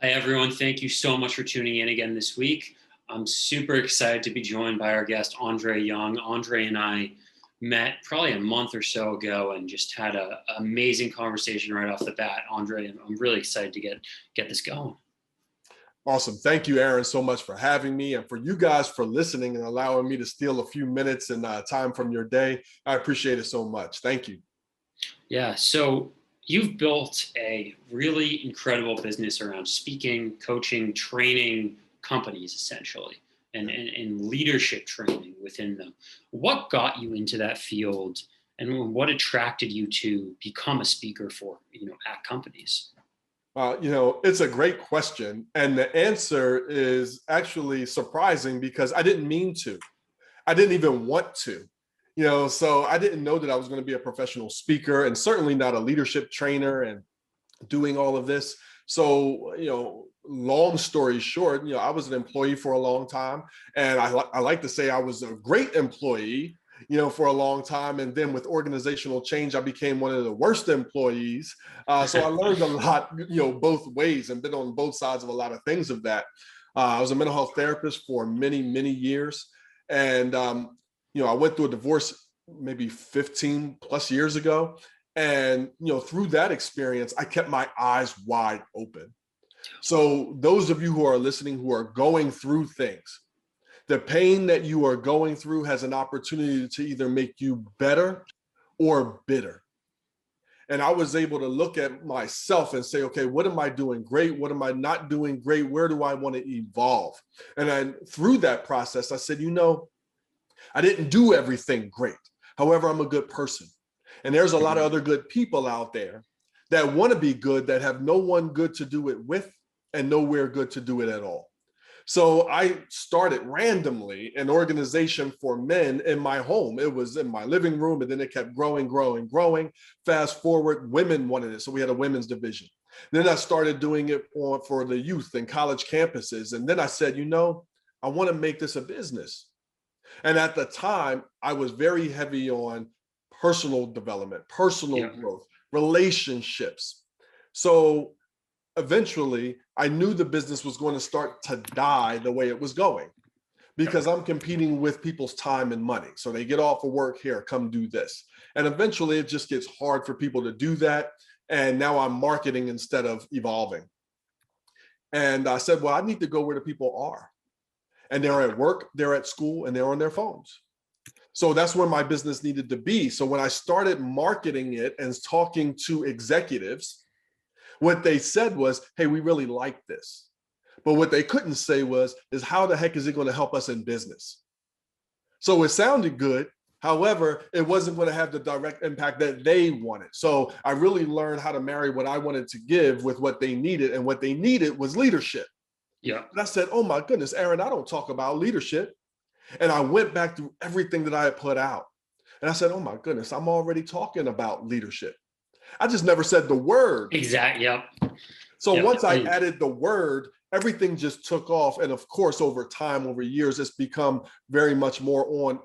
Hi, everyone. Thank you so much for tuning in again this week. I'm super excited to be joined by our guest, Andre Young. Andre and I met probably a month or so ago and just had an amazing conversation right off the bat. Andre, I'm really excited to get this going. Awesome. Thank you, Aaron, so much for having me and for you guys for listening and allowing me to steal a few minutes and time from your day. I appreciate it so much. Thank you. Yeah, so you've built a really incredible business around speaking, coaching, training companies, essentially, and leadership training within them. What got you into that field, and what attracted you to become a speaker for, at companies? It's a great question. And the answer is actually surprising because I didn't mean to. I didn't even want to. So I didn't know that I was going to be a professional speaker and certainly not a leadership trainer and doing all of this. So, long story short, I was an employee for a long time. And I like to say I was a great employee, for a long time. And then with organizational change, I became one of the worst employees. So I learned a lot, both ways and been on both sides of a lot of things of that. I was a mental health therapist for many, many years. And, I went through a divorce maybe 15 plus years ago. And, through that experience, I kept my eyes wide open. So those of you who are listening, who are going through things, the pain that you are going through has an opportunity to either make you better or bitter. And I was able to look at myself and say, okay, what am I doing great? What am I not doing great? Where do I want to evolve? And then through that process, I said, I didn't do everything great. However, I'm a good person. And there's a lot of other good people out there that want to be good, that have no one good to do it with and nowhere good to do it at all. So I started randomly an organization for men in my home. It was in my living room, and then it kept growing, growing, growing. Fast forward, women wanted it. So we had a women's division. Then I started doing it for the youth and college campuses. And then I said, I want to make this a business. And at the time, I was very heavy on personal development, personal growth, relationships. So eventually, I knew the business was going to start to die the way it was going because I'm competing with people's time and money. So they get off of work, here, come do this. And eventually, it just gets hard for people to do that. And now I'm marketing instead of evolving. And I said, well, I need to go where the people are. And they're at work, they're at school, and they're on their phones. So that's where my business needed to be. So when I started marketing it and talking to executives, what they said was, hey, we really like this. But what they couldn't say is how the heck is it going to help us in business? So it sounded good. However, it wasn't going to have the direct impact that they wanted. So I really learned how to marry what I wanted to give with what they needed. And what they needed was leadership. Yeah. And I said, oh my goodness, Aaron, I don't talk about leadership. And I went back through everything that I had put out. And I said, oh my goodness, I'm already talking about leadership. I just never said the word. Exactly. Yep. So once I added the word, everything just took off. And of course, over time, over years, it's become very much more on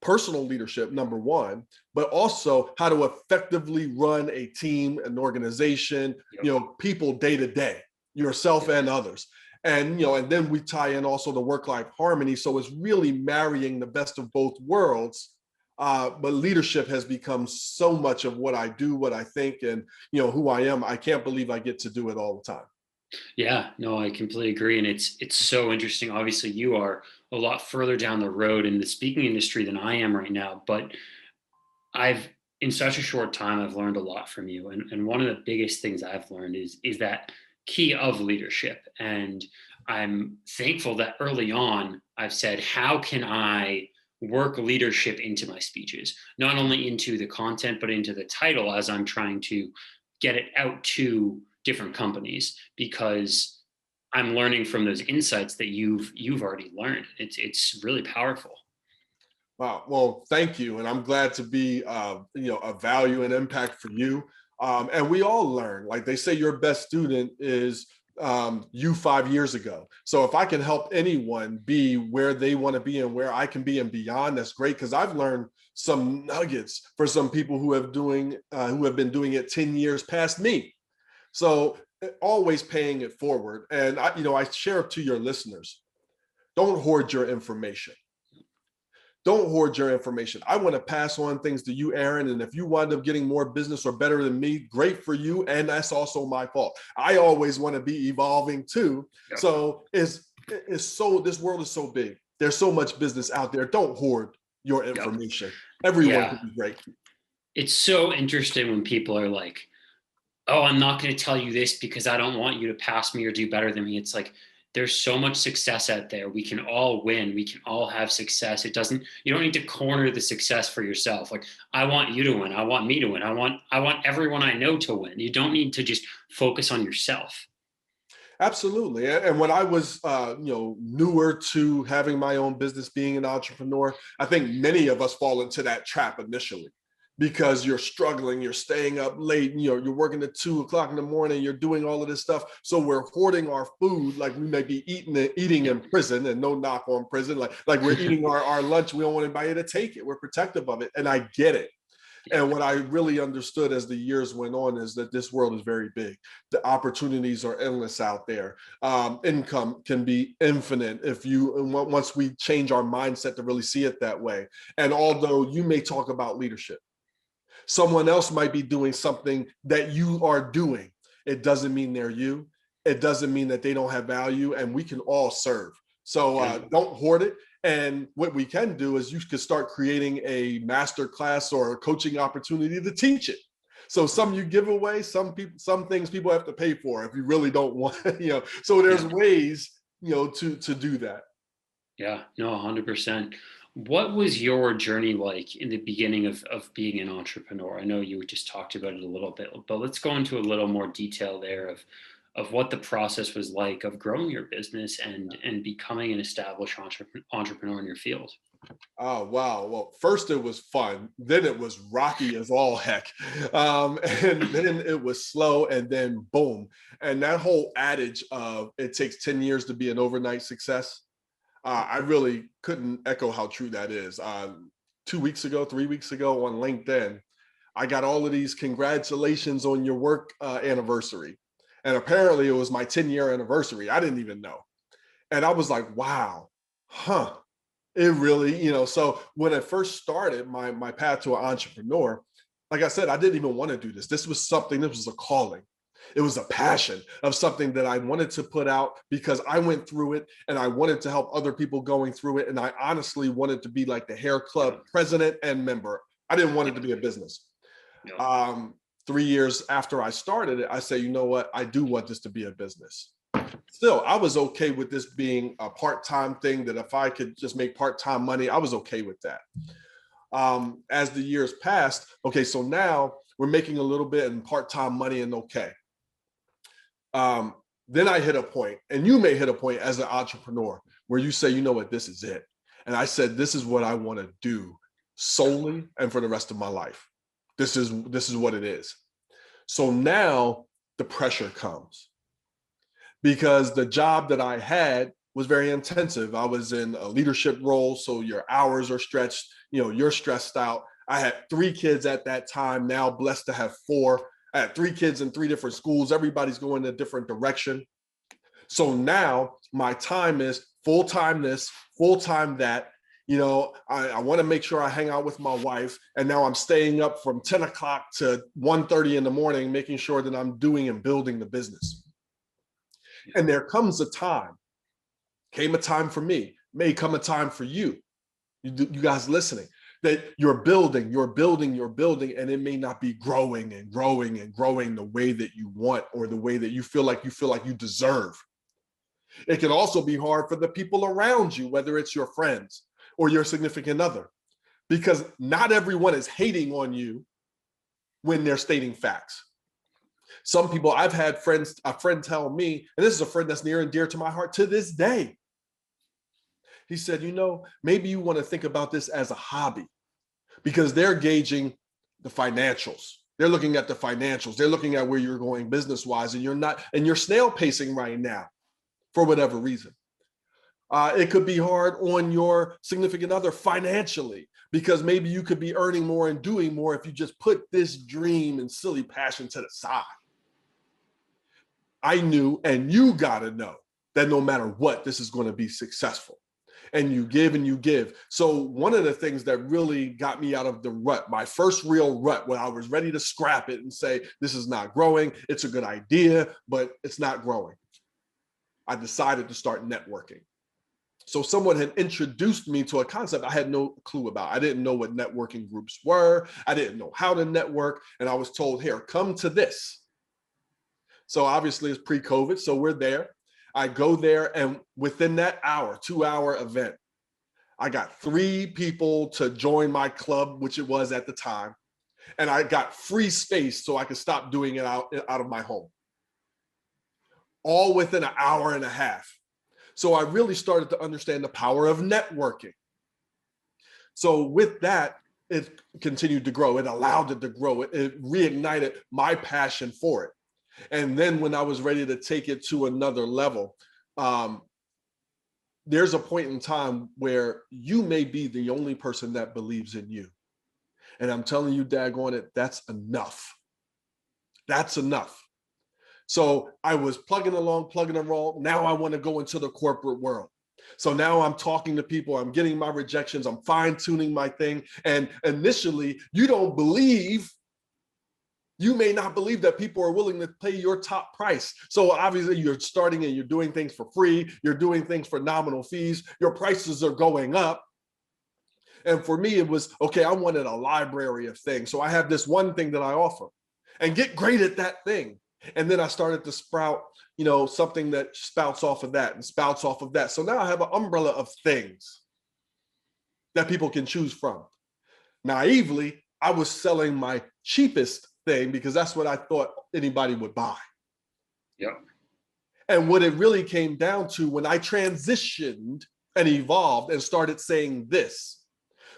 personal leadership, number one, but also how to effectively run a team, an organization, people day to day, yourself and others. And, and then we tie in also the work-life harmony. So it's really marrying the best of both worlds. But leadership has become so much of what I do, what I think, and, who I am. I can't believe I get to do it all the time. Yeah, no, I completely agree. And it's so interesting. Obviously, you are a lot further down the road in the speaking industry than I am right now. But in such a short time, I've learned a lot from you. And one of the biggest things I've learned is that key of leadership. And I'm thankful that early on, I've said, how can I work leadership into my speeches, not only into the content, but into the title as I'm trying to get it out to different companies, because I'm learning from those insights that you've already learned. It's really powerful. Wow. Well, thank you. And I'm glad to be, a value and impact for you. And we all learn, like they say, your best student is you 5 years ago. So if I can help anyone be where they want to be and where I can be and beyond, that's great. Because I've learned some nuggets for some people who have been doing it 10 years past me. So always paying it forward. And I share it to your listeners. Don't hoard your information. Don't hoard your information. I want to pass on things to you, Aaron. And if you wind up getting more business or better than me, great for you. And that's also my fault. I always want to be evolving too. Yep. So this world is so big. There's so much business out there. Don't hoard your information. Yep. Everyone can be great. It's so interesting when people are like, oh, I'm not going to tell you this because I don't want you to pass me or do better than me. It's like, there's so much success out there. We can all win. We can all have success. You don't need to corner the success for yourself. Like, I want you to win. I want me to win. I want everyone I know to win. You don't need to just focus on yourself. Absolutely. And when I was, newer to having my own business, being an entrepreneur, I think many of us fall into that trap initially. Because you're struggling, you're staying up late, you're working at 2:00 in the morning, you're doing all of this stuff. So we're hoarding our food like we may be eating in prison, and no knock on prison. Like we're eating our lunch. We don't want anybody to take it. We're protective of it. And I get it. And what I really understood as the years went on is that this world is very big. The opportunities are endless out there. Income can be infinite once we change our mindset to really see it that way. And although you may talk about leadership, someone else might be doing something that you are doing. It doesn't mean they're you. It doesn't mean that they don't have value, and we can all serve. So don't hoard it. And what we can do is you could start creating a master class or a coaching opportunity to teach it. So some you give away, some things people have to pay for if you really don't want, so there's ways, to do that. Yeah, no, 100%. What was your journey like in the beginning of being an entrepreneur? I know you just talked about it a little bit, but let's go into a little more detail there of what the process was like of growing your business and becoming an established entrepreneur in your field. Oh, wow. Well, first it was fun. Then it was rocky as all heck. And then it was slow, and then boom. And that whole adage of it takes 10 years to be an overnight success, I really couldn't echo how true that is. 3 weeks ago on LinkedIn, I got all of these congratulations on your work anniversary. And apparently it was my 10-year anniversary. I didn't even know. And I was like, wow, it really, so when I first started my path to an entrepreneur, like I said, I didn't even want to do this. This was a calling. It was a passion of something that I wanted to put out because I went through it and I wanted to help other people going through it. And I honestly wanted to be like the hair club president and member. I didn't want it to be a business. 3 years after I started it, I say, you know what? I do want this to be a business. Still, I was okay with this being a part-time thing, that if I could just make part-time money, I was okay with that. As the years passed, okay, so now we're making a little bit in part-time money and okay. Then I hit a point, and you may hit a point as an entrepreneur where you say, you know what, this is it. And I said, this is what I want to do solely and for the rest of my life. This is what it is. So now the pressure comes because the job that I had was very intensive. I was in a leadership role, so your hours are stretched, you're stressed out. I had 3 kids at that time, now blessed to have 4. I had 3 kids in 3 different schools. Everybody's going in a different direction. So now my time is full-time this, full-time that. I want to make sure I hang out with my wife. And now I'm staying up from 10 o'clock to 1:30 in the morning, making sure that I'm doing and building the business. And there came a time for me, may come a time for you guys listening, that you're building, and it may not be growing and growing and growing the way that you want or the way that you feel like you deserve. It can also be hard for the people around you, whether it's your friends or your significant other, because not everyone is hating on you when they're stating facts. Some people, I've had a friend tell me, and this is a friend that's near and dear to my heart to this day. He said, maybe you want to think about this as a hobby, because they're gauging the financials. They're looking at the financials. They're looking at where you're going business-wise, and you're not, and you're snail pacing right now for whatever reason. It could be hard on your significant other financially, because maybe you could be earning more and doing more if you just put this dream and silly passion to the side. I knew, and you got to know that no matter what, this is going to be successful. And you give and you give. So one of the things that really got me out of the rut, my first real rut, when I was ready to scrap it and say, this is not growing, it's a good idea, but it's not growing, I decided to start networking. So someone had introduced me to a concept I had no clue about. I didn't know what networking groups were. I didn't know how to network. And I was told, here, come to this. So obviously it's pre-COVID, so we're there. I go there, and within that hour, 2-hour event, I got 3 people to join my club, which it was at the time. And I got free space so I could stop doing it out of my home. All within an hour and a half. So I really started to understand the power of networking. So with that, it continued to grow. It allowed it to grow. It reignited my passion for it. And then when I was ready to take it to another level, there's a point in time where you may be the only person that believes in you. And I'm telling you, daggone it, that's enough. That's enough. So I was plugging along. Now I want to go into the corporate world. So now I'm talking to people, I'm getting my rejections, I'm fine tuning my thing. And initially, you may not believe that people are willing to pay your top price. So obviously you're starting and you're doing things for free, you're doing things for nominal fees, your prices are going up. And for me, it was, okay, I wanted a library of things. So I have this one thing that I offer and get great at that thing. And then I started to sprout, something that spouts off of that and spouts off of that. So now I have an umbrella of things that people can choose from. Naively, I was selling my cheapest thing because that's what I thought anybody would buy. Yep. And what it really came down to when I transitioned and evolved and started saying this,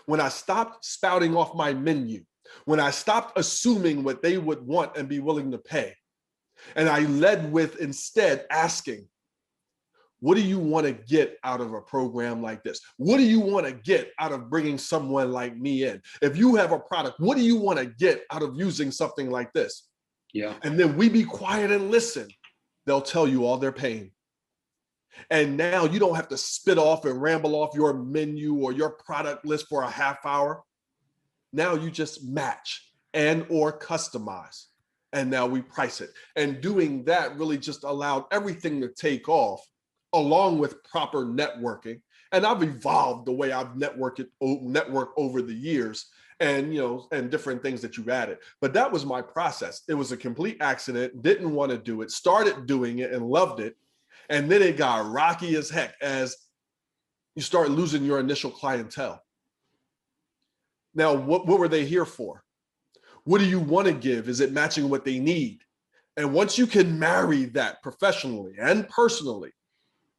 when I stopped spouting off my menu, when I stopped assuming what they would want and be willing to pay, and I led with instead asking, what do you want to get out of a program like this? What do you want to get out of bringing someone like me in? If you have a product, what do you want to get out of using something like this? Yeah. And then we be quiet and listen. They'll tell you all their pain. And now you don't have to spit off and ramble off your menu or your product list for a half hour. Now you just match and or customize. And now we price it. And doing that really just allowed everything to take off along with proper networking. And I've evolved the way I've networked over the years and, and different things that you've added. But that was my process. It was a complete accident, didn't want to do it, started doing it and loved it. And then it got rocky as heck as you start losing your initial clientele. Now, what were they here for? What do you want to give? Is it matching what they need? And once you can marry that professionally and personally,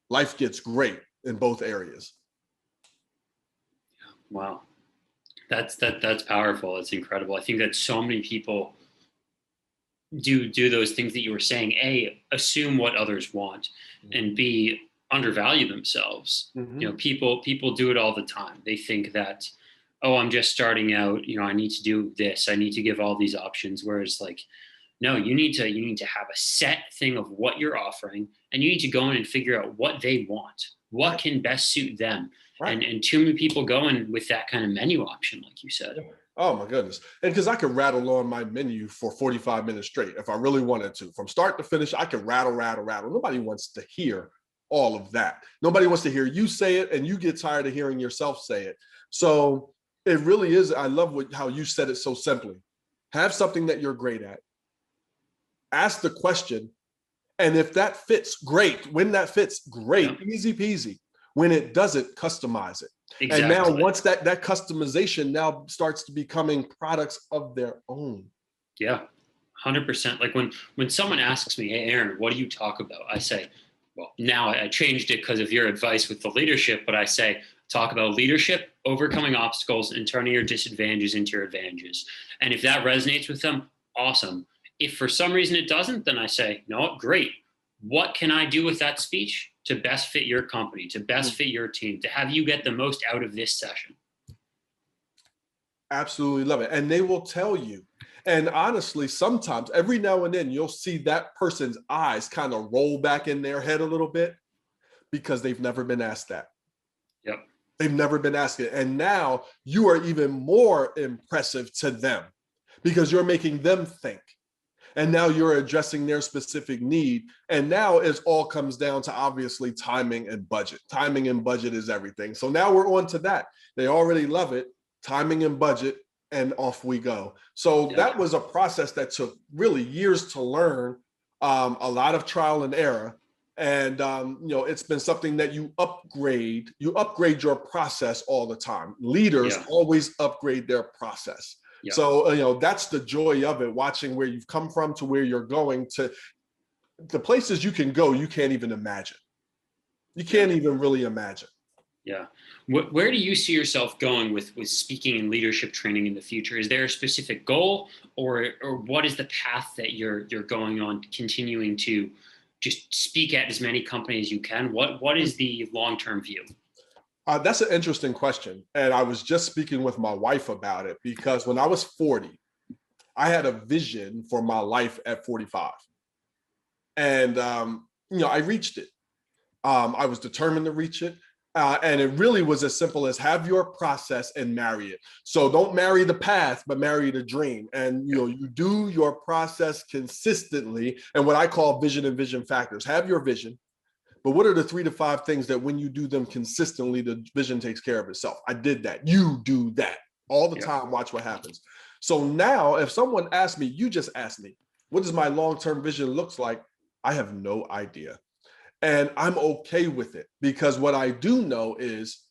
life gets great in both areas. Wow. That's powerful. That's incredible. I think that so many people do those things that you were saying. A, assume what others want, and B, undervalue themselves. Mm-hmm. People do it all the time. They think that, oh, I'm just starting out, I need to do this, I need to give all these options. Whereas no, you need to have a set thing of what you're offering, and you need to go in and figure out what they want, what can best suit them. Right. And too many people go in with that kind of menu option, like you said. Oh my goodness. And because I could rattle on my menu for 45 minutes straight if I really wanted to. From start to finish, I could rattle. Nobody wants to hear all of that. Nobody wants to hear you say it, and you get tired of hearing yourself say it. So it really is. I love how you said it so simply. Have something that you're great at. Ask the question. And if that fits, great. When that fits, great. Yeah. Easy peasy. When it doesn't, customize it. Exactly. And now once that customization now starts to becoming products of their own. Yeah, 100%. Like when someone asks me, hey, Aaron, what do you talk about? I say, well, now I changed it because of your advice with the leadership, but I say, talk about leadership, overcoming obstacles, and turning your disadvantages into your advantages. And if that resonates with them, awesome. If for some reason it doesn't, then I say, no, great. What can I do with that speech to best fit your company, to best fit your team, to have you get the most out of this session? Absolutely love it. And they will tell you. And honestly, sometimes every now and then you'll see that person's eyes kind of roll back in their head a little bit because they've never been asked that. Yep. They've never been asked it. And now you are even more impressive to them because you're making them think. And now you're addressing their specific need. And now it all comes down to obviously timing and budget. Timing and budget is everything. So now we're on to that. They already love it. Timing and budget, and off we go. So Yep. that was a process that took really years to learn, a lot of trial and error. And it's been something that you upgrade your process all the time. Leaders Yeah. always upgrade their process. Yeah. So that's the joy of it, watching where you've come from to where you're going, to the places you can go you can't even imagine. You can't even really imagine. Yeah. Where do you see yourself going with speaking and leadership training in the future? Is there a specific goal, or what is the path that you're going on, continuing to just speak at as many companies as you can? What is the long-term view? That's an interesting question. And I was just speaking with my wife about it, because when I was 40, I had a vision for my life at 45. And, I reached it. I was determined to reach it. And it really was as simple as have your process and marry it. So don't marry the path, but marry the dream. And you do your process consistently. And what I call vision and vision factors. Have your vision, but what are the 3 to 5 things that when you do them consistently, the vision takes care of itself? I did that. You do that all the time. Watch what happens. So now if someone asks me, you just asked me, what does my long-term vision looks like? I have no idea. And I'm okay with it, because what I do know is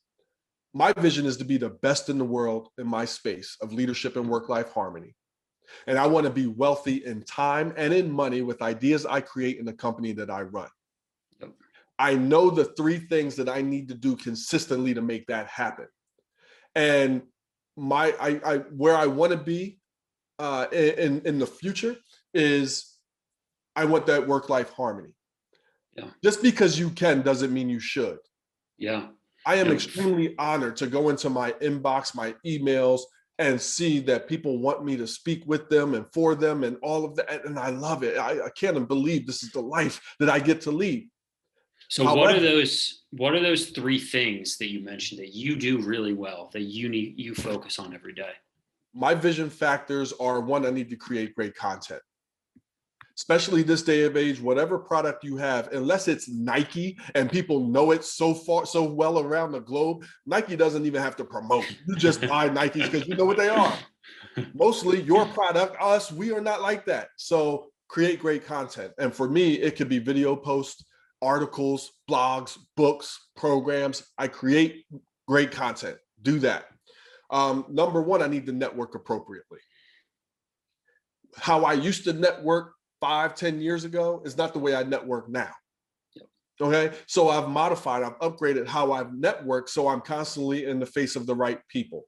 my vision is to be the best in the world in my space of leadership and work-life harmony. And I want to be wealthy in time and in money with ideas I create in the company that I run. Yep. I know the 3 things that I need to do consistently to make that happen. And where I want to be in the future is I want that work-life harmony. Yeah. Just because you can doesn't mean you should. Yeah. I am extremely honored to go into my inbox, my emails, and see that people want me to speak with them and for them and all of that. And I love it. I can't believe this is the life that I get to lead. So However, what are those 3 things that you mentioned that you do really well, that you focus on every day? my vision factors are: 1, I need to create great content. Especially this day of age, whatever product you have, unless it's Nike and people know it so well around the globe, Nike doesn't even have to promote. You just buy Nikes because you know what they are. Mostly your product, us, we are not like that. So create great content. And for me, it could be video posts, articles, blogs, books, programs. I create great content. Do that. Number 1, I need to network appropriately. How I used to network 5-10 years ago is not the way I network now. Yep. Okay. So I've modified, I've upgraded how I've networked. So I'm constantly in the face of the right people.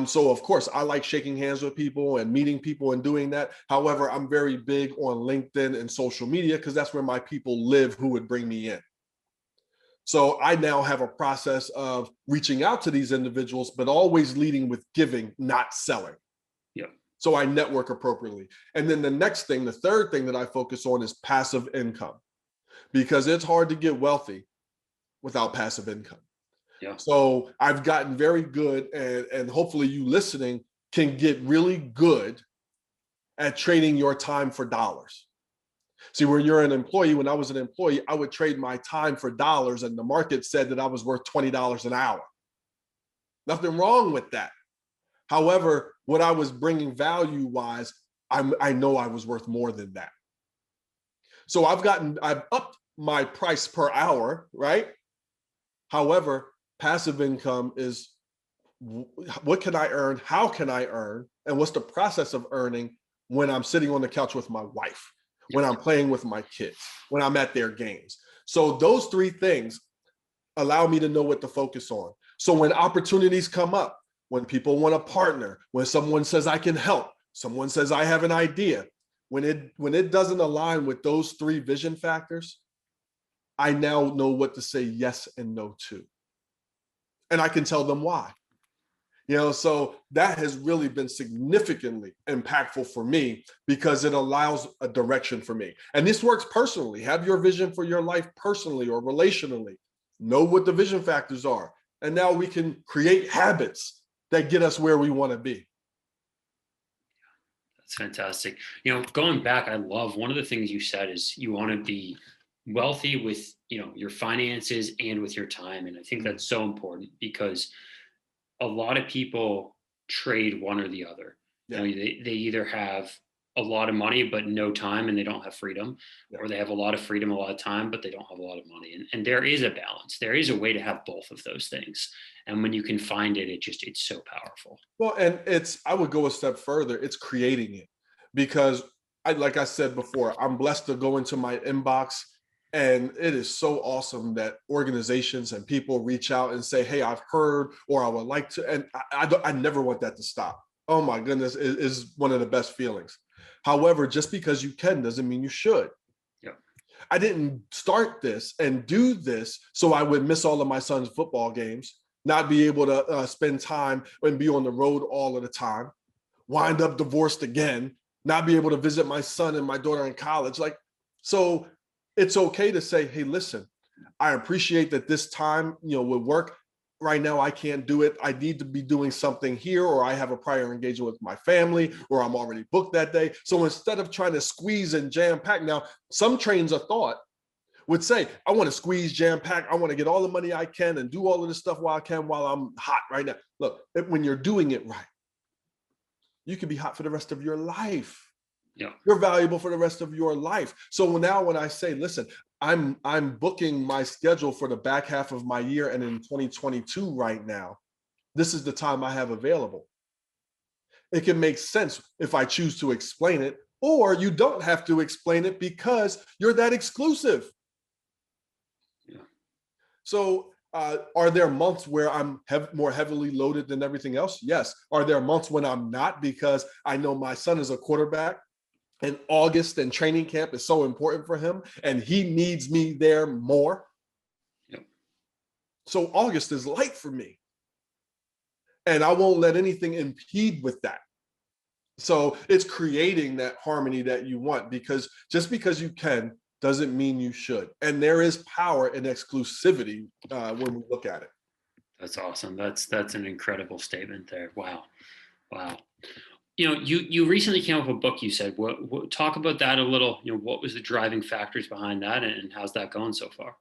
So of course I like shaking hands with people and meeting people and doing that. However, I'm very big on LinkedIn and social media because that's where my people live who would bring me in. So I now have a process of reaching out to these individuals, but always leading with giving, not selling. Yep. So I network appropriately. And then the next thing, the third thing that I focus on is passive income, because it's hard to get wealthy without passive income. Yeah. So I've gotten very good, and hopefully you listening can get really good at trading your time for dollars. See, when you're an employee, when I was an employee, I would trade my time for dollars, and the market said that I was worth $20 an hour. Nothing wrong with that. However, what I was bringing value wise, I know I was worth more than that. So I've upped my price per hour, right? However, passive income is what can I earn? How can I earn? And what's the process of earning when I'm sitting on the couch with my wife, when I'm playing with my kids, when I'm at their games? So those 3 things allow me to know what to focus on. So when opportunities come up, when people want to partner, when someone says I can help, someone says I have an idea, when it doesn't align with those 3 vision factors, I now know what to say yes and no to. And I can tell them why. So that has really been significantly impactful for me because it allows a direction for me. And this works personally. Have your vision for your life personally or relationally. Know what the vision factors are. And now we can create habits that get us where we want to be. That's fantastic. Going back, I love one of the things you said is you want to be wealthy with, your finances and with your time. And I think Mm. that's so important because a lot of people trade one or the other. Yeah. They either have a lot of money but no time and they don't have freedom, Yeah. or they have a lot of freedom, a lot of time, but they don't have a lot of money. And there is a balance. There is a way to have both of those things. And when you can find it, it's so powerful. Well, and I would go a step further. It's creating it because like I said before, I'm blessed to go into my inbox, and it is so awesome that organizations and people reach out and say, "Hey, I've heard," or "I would like to," and I never want that to stop. Oh my goodness, it is one of the best feelings. However, just because you can doesn't mean you should. Yep. I didn't start this and do this so I would miss all of my son's football games, not be able to spend time and be on the road all of the time, wind up divorced again, not be able to visit my son and my daughter in college. So it's okay to say, hey, listen, I appreciate that this time, would work. Right now, I can't do it. I need to be doing something here, or I have a prior engagement with my family, or I'm already booked that day. So instead of trying to squeeze and jam pack, now some trains of thought would say, I want to squeeze, jam pack. I want to get all the money I can and do all of this stuff while I can, while I'm hot right now. Look, when you're doing it right, you can be hot for the rest of your life. Yeah. You're valuable for the rest of your life. So now when I say, listen, I'm booking my schedule for the back half of my year and in 2022 right now, this is the time I have available. It can make sense if I choose to explain it, or you don't have to explain it because you're that exclusive. Yeah. So are there months where I'm more heavily loaded than everything else? Yes. Are there months when I'm not because I know my son is a quarterback and August and training camp is so important for him and he needs me there more? Yep. So August is light for me. And I won't let anything impede with that. So it's creating that harmony that you want, because just because you can doesn't mean you should. And there is power in exclusivity when we look at it. That's awesome. That's an incredible statement there. Wow. Wow. You recently came up with a book. You said, what talk about that a little. What was the driving factors behind that, and how's that going so far?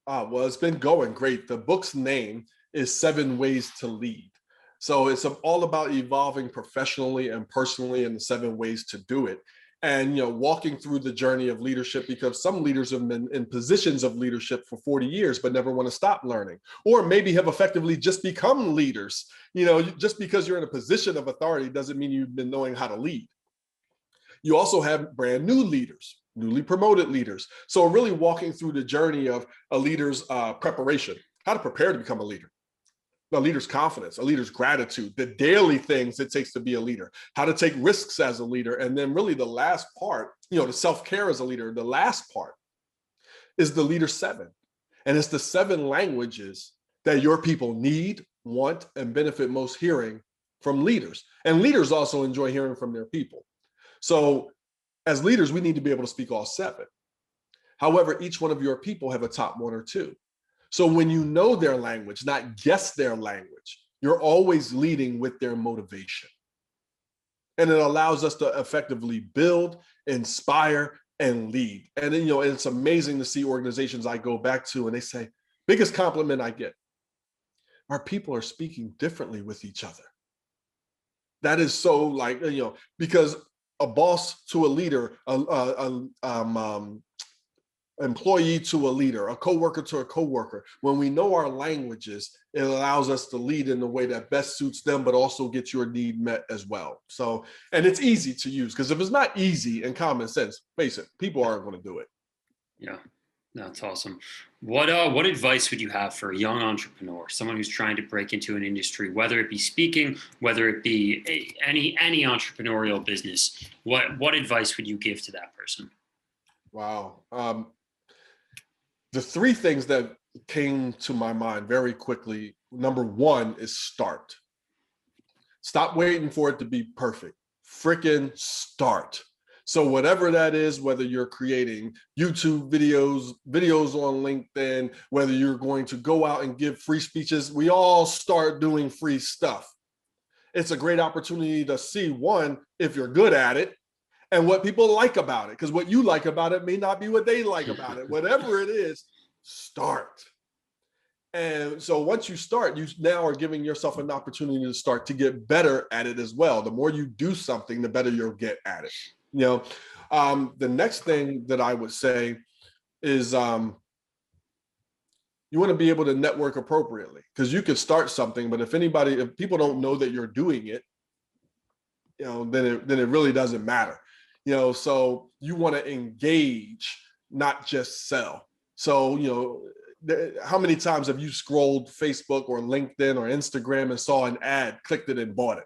Well, it's been going great. The book's name is 7 Ways to Lead. So it's all about evolving professionally and personally in the 7 ways to do it. And, walking through the journey of leadership, because some leaders have been in positions of leadership for 40 years, but never want to stop learning, or maybe have effectively just become leaders. Just because you're in a position of authority doesn't mean you've been knowing how to lead. You also have brand new leaders, newly promoted leaders. So really walking through the journey of a leader's preparation, how to prepare to become a leader, a leader's confidence, a leader's gratitude, the daily things it takes to be a leader, how to take risks as a leader. And then really the last part, the self-care as a leader, the last part is the leader 7. And it's the 7 languages that your people need, want, and benefit most hearing from leaders. And leaders also enjoy hearing from their people. So as leaders, we need to be able to speak all 7. However, each one of your people have a top 1 or 2. So when you know their language, not guess their language, you're always leading with their motivation. And it allows us to effectively build, inspire, and lead. And then, it's amazing to see organizations I go back to and they say, biggest compliment I get, our people are speaking differently with each other. That is so because a boss to a leader, employee to a leader, a coworker to a coworker. When we know our languages, it allows us to lead in the way that best suits them, but also get your need met as well. So, and it's easy to use, because if it's not easy and common sense, face it, people aren't going to do it. Yeah, that's awesome. What advice would you have for a young entrepreneur, someone who's trying to break into an industry, whether it be speaking, whether it be any entrepreneurial business? What advice would you give to that person? Wow. The 3 things that came to my mind very quickly. Number 1 is start. Stop waiting for it to be perfect. Freaking start. So whatever that is, whether you're creating YouTube videos on LinkedIn, whether you're going to go out and give free speeches, we all start doing free stuff. It's a great opportunity to see, one, if you're good at it and what people like about it, because what you like about it may not be what they like about it. Whatever it is, start. And so once you start, you now are giving yourself an opportunity to start to get better at it as well. The more you do something, the better you'll get at it. The next thing that I would say is you want to be able to network appropriately, because you could start something, but if people don't know that you're doing it, then it really doesn't matter. So you want to engage, not just sell. So, how many times have you scrolled Facebook or LinkedIn or Instagram and saw an ad, clicked it and bought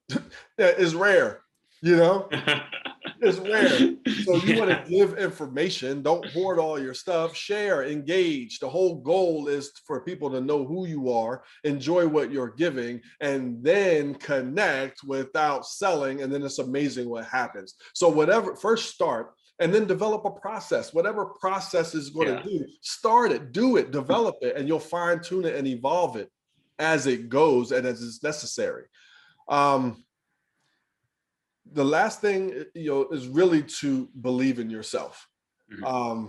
it? It's rare. It's rare. So you want to give information, don't hoard all your stuff, share, engage. The whole goal is for people to know who you are, enjoy what you're giving, and then connect without selling. And then it's amazing what happens. So first start, and then develop a process. Whatever process is going to do, start it, do it, develop it, and you'll fine tune it and evolve it as it goes and as it's necessary. The last thing, is really to believe in yourself. Mm-hmm.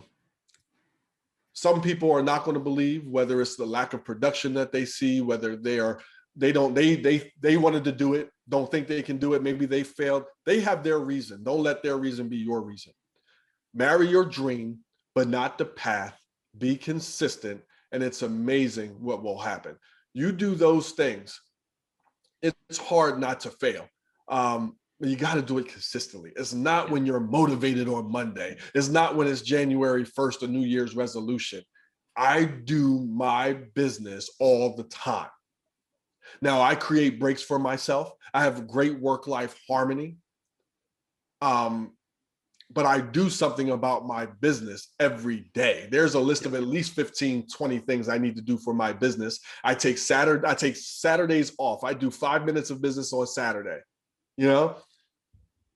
Some people are not going to believe, whether it's the lack of production that they see, whether they wanted to do it, don't think they can do it. Maybe they failed. They have their reason. Don't let their reason be your reason. Marry your dream, but not the path. Be consistent, and it's amazing what will happen. You do those things, it's hard not to fail. But you got to do it consistently. It's not when you're motivated on Monday. It's not when it's January 1st, a New Year's resolution. I do my business all the time. Now, I create breaks for myself. I have great work-life harmony. But I do something about my business every day. There's a list of at least 15, 20 things I need to do for my business. I take Saturdays off. I do 5 minutes of business on Saturday.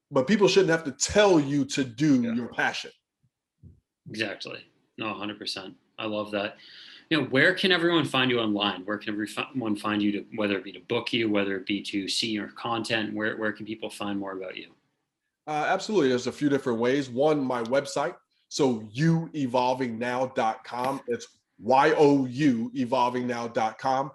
But people shouldn't have to tell you to do your passion. Exactly. No, 100%. I love that. Where can everyone find you online? Where can everyone find you, whether it be to book you, whether it be to see your content? Where can people find more about you? Absolutely. There's a few different ways. One, my website. So youevolvingnow.com. It's YOU evolvingnow.com.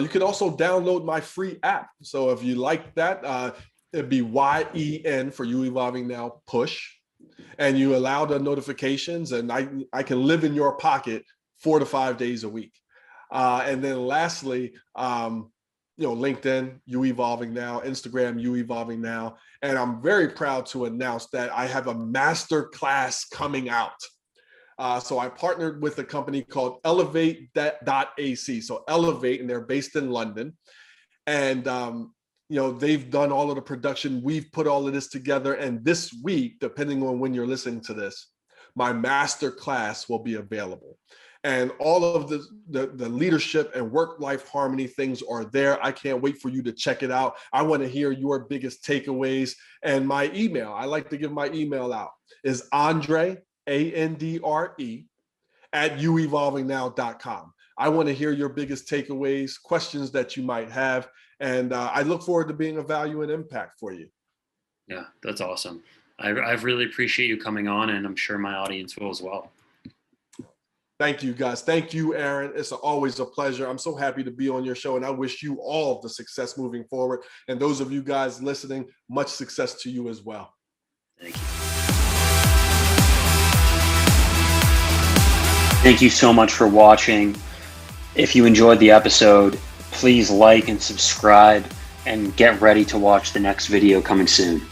You can also download my free app. So if you like that, it'd be YEN for You Evolving Now push. And you allow the notifications, and I can live in your pocket 4 to 5 days a week. And then lastly, LinkedIn, You Evolving Now, Instagram, You Evolving Now. And I'm very proud to announce that I have a master class coming out. So I partnered with a company called Elevate.ac. So Elevate, and they're based in London. And, they've done all of the production. We've put all of this together. And this week, depending on when you're listening to this, my master class will be available. And all of the leadership and work-life harmony things are there. I can't wait for you to check it out. I want to hear your biggest takeaways. And my email, I like to give my email out, is Andre, ANDRE, at youevolvingnow.com. I want to hear your biggest takeaways, questions that you might have. And I look forward to being a value and impact for you. Yeah, that's awesome. I really appreciate you coming on, and I'm sure my audience will as well. Thank you, guys. Thank you, Aaron. It's always a pleasure. I'm so happy to be on your show, and I wish you all the success moving forward. And those of you guys listening, much success to you as well. Thank you. Thank you so much for watching. If you enjoyed the episode, please like and subscribe, and get ready to watch the next video coming soon.